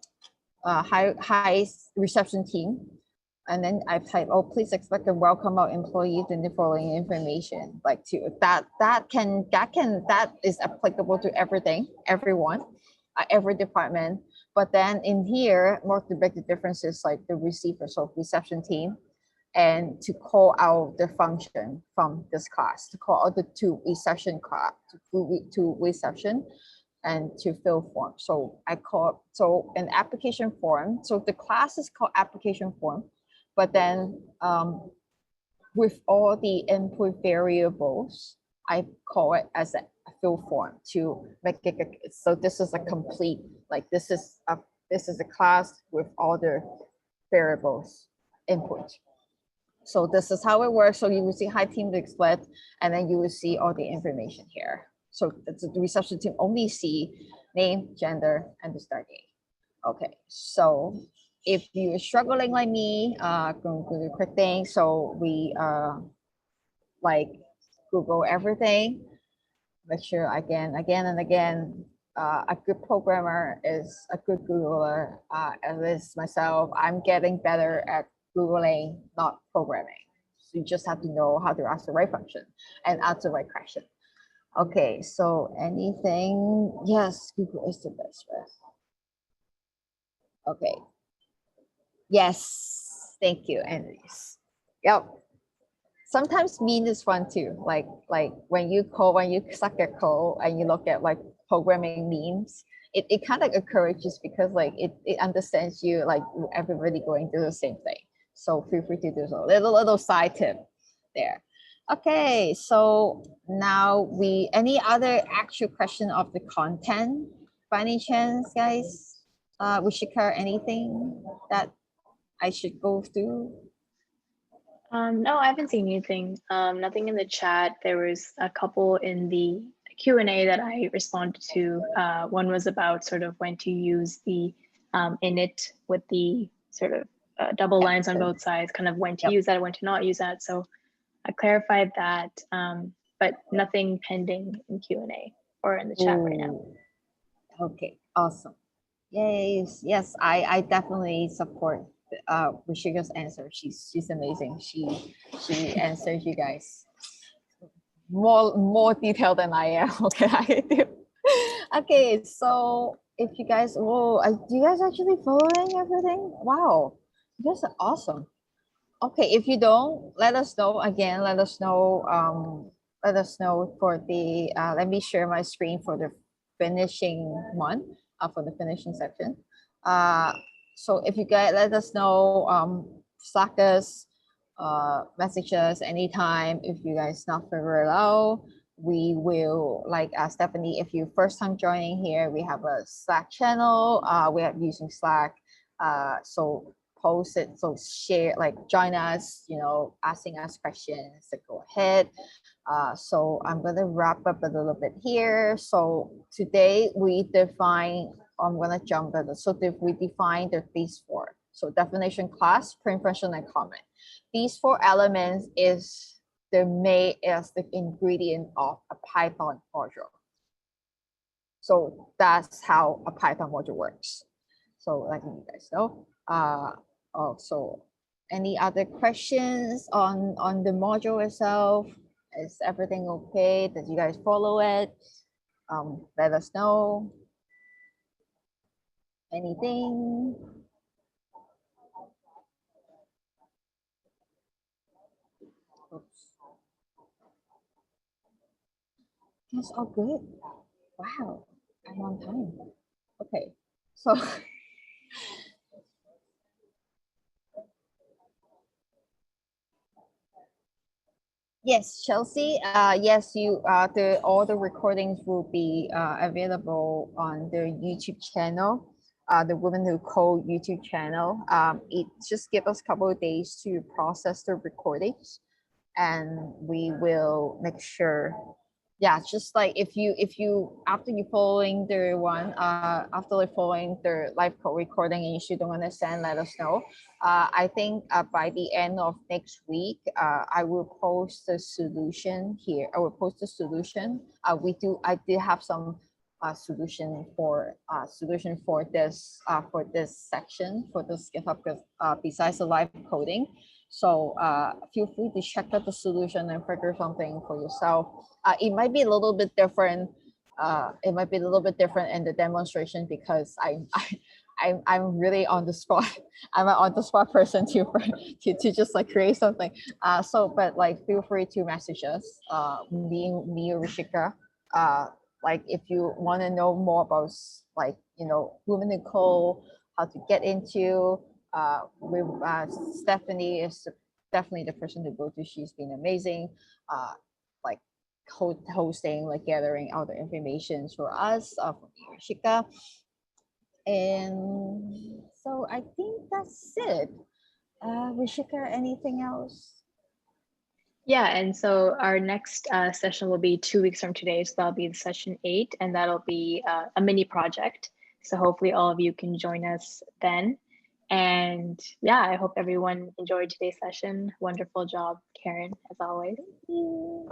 hi reception team. And then I type, oh, please expect and welcome our employees in the following information. Like that is applicable to everything, everyone, every department. But then in here, more to make the difference is like the receiver, so reception team, and to call out the function from this class, to call out the to reception class, to reception, and to fill form. So I call, so an application form. So the class is called application form, but then with all the input variables, I call it as a fill form to make it. So this is a complete, like this is a class with all the variables input. So this is how it works. So you will see hi team split, and then you will see all the information here. So the reception team only see name, gender, and the start date. Okay, so if you're struggling like me, going to do a quick thing. So we like Google everything. Make sure again and again. A good programmer is a good Googler. At least myself, I'm getting better at Googling, not programming. So you just have to know how to ask the right function and ask the right question. Okay, so anything, yes, Google is the best, right? Okay. Yes, thank you, Annalise. Yep. Sometimes mean is fun too. Like when you suck at code and you look at like programming memes, it kind of encourages, because like it understands you, like everybody going through the same thing. So feel free to do so. Little side tip there. Okay, so now any other actual question of the content by any chance, guys? Rishika, anything that I should go through? No, I haven't seen anything. Nothing in the chat. There was a couple in the Q&A that I responded to. One was about sort of when to use the init with the sort of double lines on both sides, kind of when to use that, when to not use that. So I clarified that, but nothing pending in Q&A or in the chat right now. Okay, awesome. Yes, I definitely support Rishika's answer. She's amazing. She answers you guys more detailed than I am. Okay, I do. Okay, so if you guys, whoa, do you guys actually following everything? Wow, you guys are awesome. Okay, if you don't, let us know again. Let us know. Let us know for the. Let me share my screen for the finishing one. For the finishing section. Uh, so if you guys let us know, Slack us, message us anytime if you guys not figure it out. We will like Stephanie. If you first time joining here, we have a Slack channel. We are using Slack. So post it, so share, like join us, asking us questions, so go ahead. So I'm going to wrap up a little bit here. So today I'm going to jump in. So we define these four. So definition, class, print function, and comment. These four elements is the ingredient of a Python module. So that's how a Python module works. So letting you guys know. Also, any other questions on the module itself? Is everything okay? Did you guys follow it? Let us know. Anything? Oops. It's all good. Wow, I'm on time. Okay, so yes, Chelsea. Yes, all the recordings will be available on the YouTube channel, the Women Who Code YouTube channel. It just give us a couple of days to process the recordings, and we will make sure. Yeah, just like if you after you following the one after like following the live code recording and you still don't understand, let us know. I think by the end of next week, I will post the solution here. I will post the solution. I did have some solution for this section for this GitHub besides the live coding. So feel free to check out the solution and figure something for yourself. It might be a little bit different. It might be a little bit different in the demonstration because I'm really on the spot. I'm an on the spot person to just like create something. But like feel free to message us, me or Rishika. Like if you want to know more about like Women in Code, how to get into. Stephanie is definitely the person to go to. She's been amazing. Like hosting, like gathering all the information for us, for Rishika. And so I think that's it. Rishika, anything else? Yeah, and so our next session will be 2 weeks from today. So that'll be session 8, and that'll be a mini project. So hopefully all of you can join us then. And yeah, I hope everyone enjoyed today's session. Wonderful job, Karen, as always. Thank you.